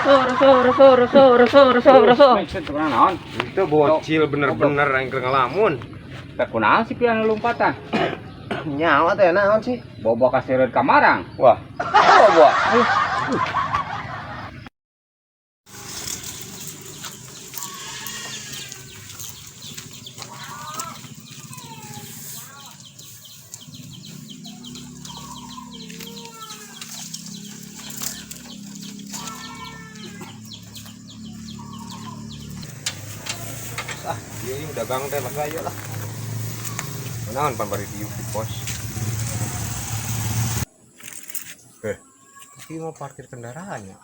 Itu bocil bener-bener yang ngelamun. Tak kunaon sih pian lompatan. Nyawa teh naon sih? Bobo kaseureut ka Marang. Wah. Bobo. Iya dagang teh lega lah. Naon pan bari di pos. Tapi mau parkir kendaraannya.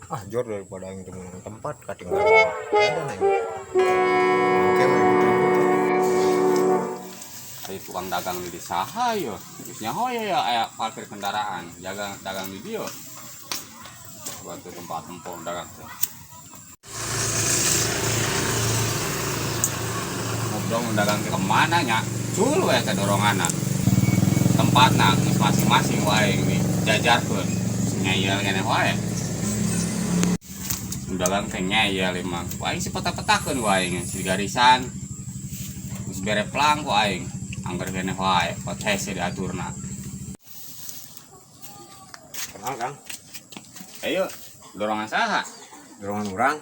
Ah, jor daripada yang temen tempat kating ada neng. Oke, Ari tukang dagang di saha yo. Geus nyaho ya aya parkir kendaraan, jaga dagang di dieu. Buat tempat tempon dagang teh. Ngobrol dagang ke mana nya? Sul we teh doronganna. Tempatna geus masing-masing wae ini jajarkeun. Nyayel keneh wae. Dagang teh nyayel emang. Wae si peta-petakeun wae si garisan. Geus bere plang ku aing. Angger keneh wae, podcast diaturna. kenal Kang. Ayo, dorongan saha? Dorongan urang.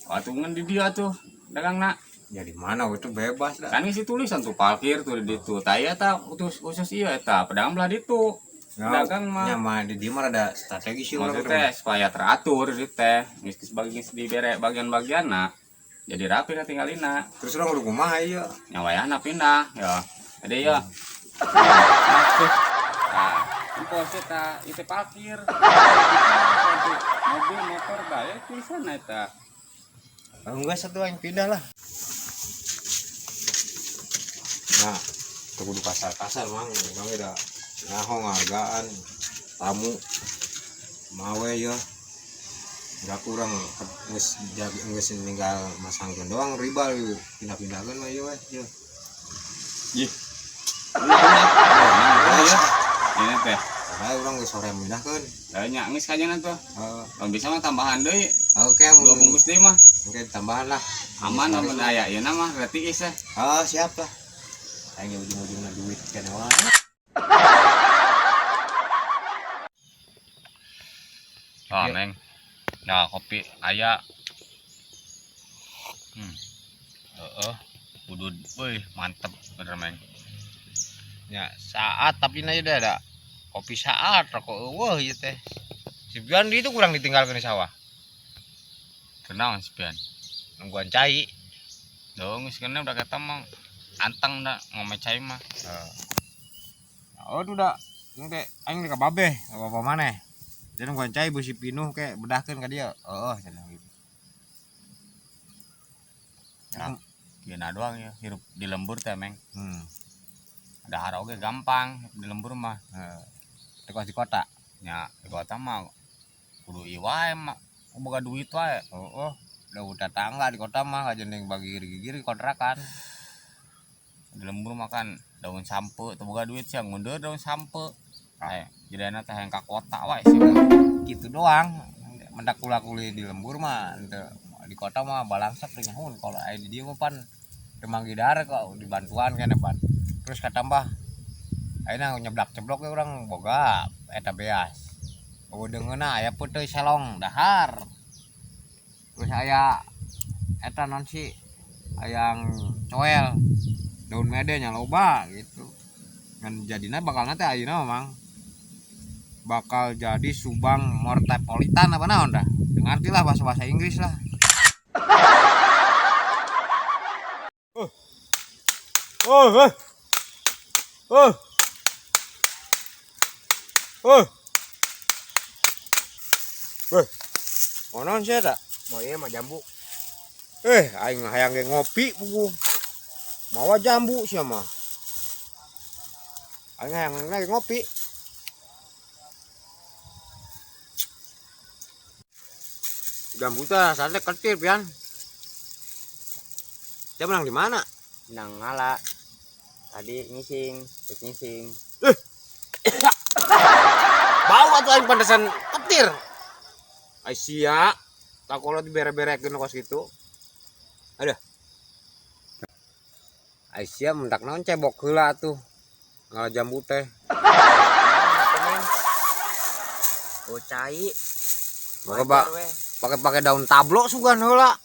Patungan di dia tuh dagangna. Ya di mana itu bebas lah. Kan isi tulisan tuh parkir tuh di ditu. Taya ta khusus ieu eta, pedagang belah ditu. Dagang mah nyaman di dia mah ada strategi sih maksud teh supaya teratur di teh geus di bere bagian-bagianna jadi rapi katinggalina terus orang udah kumaha ieu nyawayana pindah ya ada ya nah pos eta itu parkir mobil motor bae pisan eta enggak satu yang pindah lah. Nah tuh kudu kasar mang udah nyaho hargaan tamu mawe ya nggak kurang nges tinggal masangkeun doang ribal yuk pindah-pindahkeun mah ieu we ieu ih ini teh saya orang geus sore mindahkeun da nya geus kajengan tuh bisa mah tambahan deui oke dua bungkus deui mah oke tambahan lah aman mun aya ieu mah berarti geus siap lah aing ujung-ujungna duit keneh wae. Ah, Neng. Nah, kopi aya. Udud, woi, mantep bener, Meng. Ya, saat tapi na udah ada kopi saat rokok eueuh ieu teh. Si Bian itu kurang ditinggalkeun di sawah. Kenaon si Pian? Nungguan cai. Dong, geus kene udah kata mah anteng da ngome cai mah. Oh, udah. Engke aing ka babeh, apa maneh. Jadi nungguan cai beusi pinuh ke bedahkeun ka dieu. Heeh, cenah gitu. Ya, gina doang ya hirup di lembur teh, Meng. Ada hara oge gampang di lembur mah. Di kota. Nya, di kota mah kudu ieu wae mah. Boga duit wae. Udah tangga di kota mah kajeneng bagi gigi-gigi kontrakan. Di lembur mah kan daun sampe teu boga duit sih ngundur daun sampe. Jadi enak teh yang ka kota wae sih gitu doang. Mendak kula-kuli di lembur mah di kota mah balangsak teh nyahun kalau aya di dieu mah pan demanggidar kok dibantuan keneh pan. Terus katambah ayeuna nyeblak-ceblok ge urang boga eta beas. Eudeungeunna aya peuteuy selong dahar. Terus aya eta non sih hayang coel daun mede nya loba gitu. Kan jadina bakalna teh ayeuna Mang bakal jadi Subang Metropolitan apa naon dah. Ngartilah bahasa Inggris lah. Onon sih tak? Mau iya mah jambu. Aing hayang ge ngopi pugu. Mawa jambu sih mah. Aing hayang ge ngopi. Jambu teh sate kecil pian. Dia menang di mana? Menang ngala. Tadi ngising. Bau atuh aing pantesan petir. Aisyah tak kalau dibere-berekeun kos gitu. Ada. Aisyah mentak naon cebok heula tuh. Ngalah jambu teh. Oh cai. Pakai daun tablo sugan heula.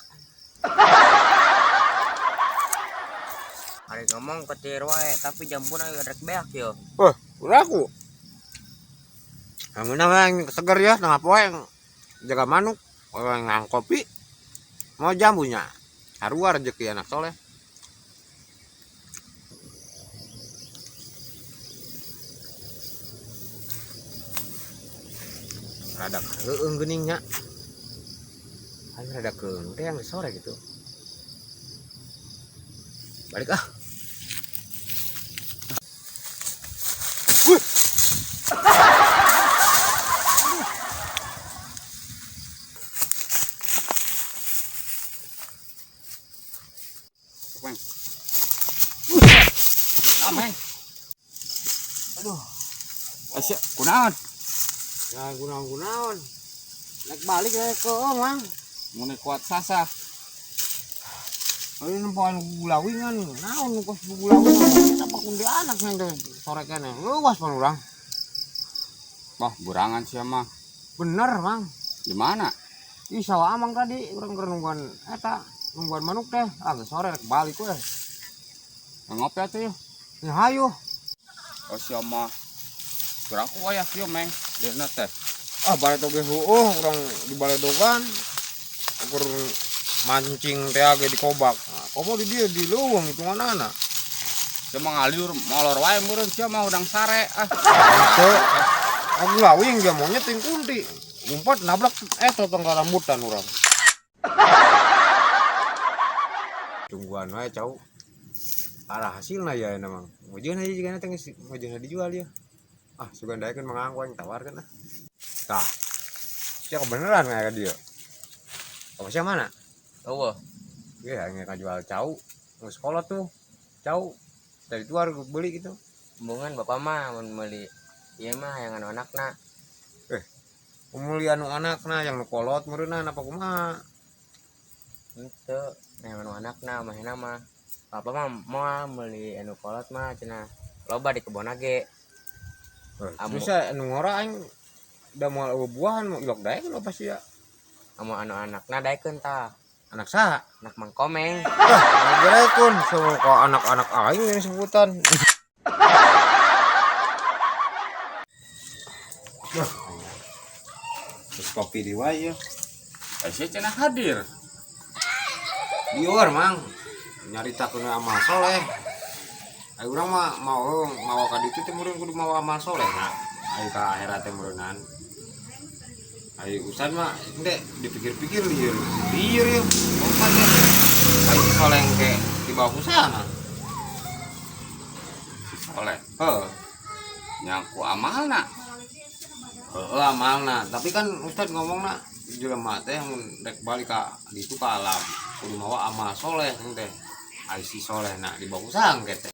Hari ngomong ketir wae tapi jambuna rek beak yo. Uraku. Kamu yang seger ya, tengah poe jaga manuk, ngang kopi. Mau jambunya. Harua rezeki anak soleh. Rada keung geningnya. Ayo rada keung teh yang sore gitu. Balik ah. Meng. Meng. Aduh, Aisyah, kunaon? ya gunaon. Naik balik ke Mang. Mun kuat sasa. Ayo nempoan gulawingan, naon kos gulawingan. Apa kundi anak yang teh sore kene. Luas pan urang. Wah, burangan sih mah. Bener, Mang. Di mana? Ih, sawah amang tadi urang keur nungguan eta, nungguan manuk teh. Ah, geus sore rek balik we. Ngopi atuh yuk. Ya hayu. Oh sia mah. Kurang ku aya kieu meng. Deuna teh. Ah, balik oge heueuh urang di baledogan. Ukur mancing teh age di kobak. Nah, komo di dieu di leuweung hitunganana. Cuma ngalir molor wae meureun sia mah udang sare ah. Teu aku lawing dia monyet ting kunti. Lompat nabrak totong ka rambutan urang. Tungguan wae cau. Arah hasilna ya emang. Ngojeun aja jigana teh ngojeun dijual ya. Ah, sugan daekeun mangangkuan tawarkeun ah. Tah. Sia kebeneran kayak dia. Apa sia mana? Eueuh. Ya, ngajual cau. Geus kolot tuh. Cau. Dari luar beli gitu. Hubungan bapak mah mun meuli ieu mah yang anak-anakna. Umuli anu anakna yang nu kolot meureunan apa kumaha? Henteu, yang anak-anakna mahena mah. Bapak mah moal meuli anu kolot mah cenah loba di kebon age. Bisa anu ngora aing da moal buahan mau ilok daek apa sih ya? Anu anak-anakna daekeun tah. Anak saha? Anak Mang Komeng. Ngagerekeun so ka anak-anak aing yang sebutan. Terus kopi di wae ya. Aisyah cenah hadir. Di luar mang nyaritakeun amal soleh. Ayo urang mah mau ka ditu teh meureun kudu mawa amal soleh nah. Ayo ka akhirat teh meureunan. Ayo usan mah ende dipikir-pikir lieur. Lieur ya. Opat ya. Ayo soleh ke di bawah usahana. Soleh. Heeh. Nyaku amalna. Heeh amalna, tapi kan Ustad ngomongna jelema teh mun rek balik ka ditu ka alam kudu mawa amal soleh teh. Ai si soleh na di bawah usaha engke teh.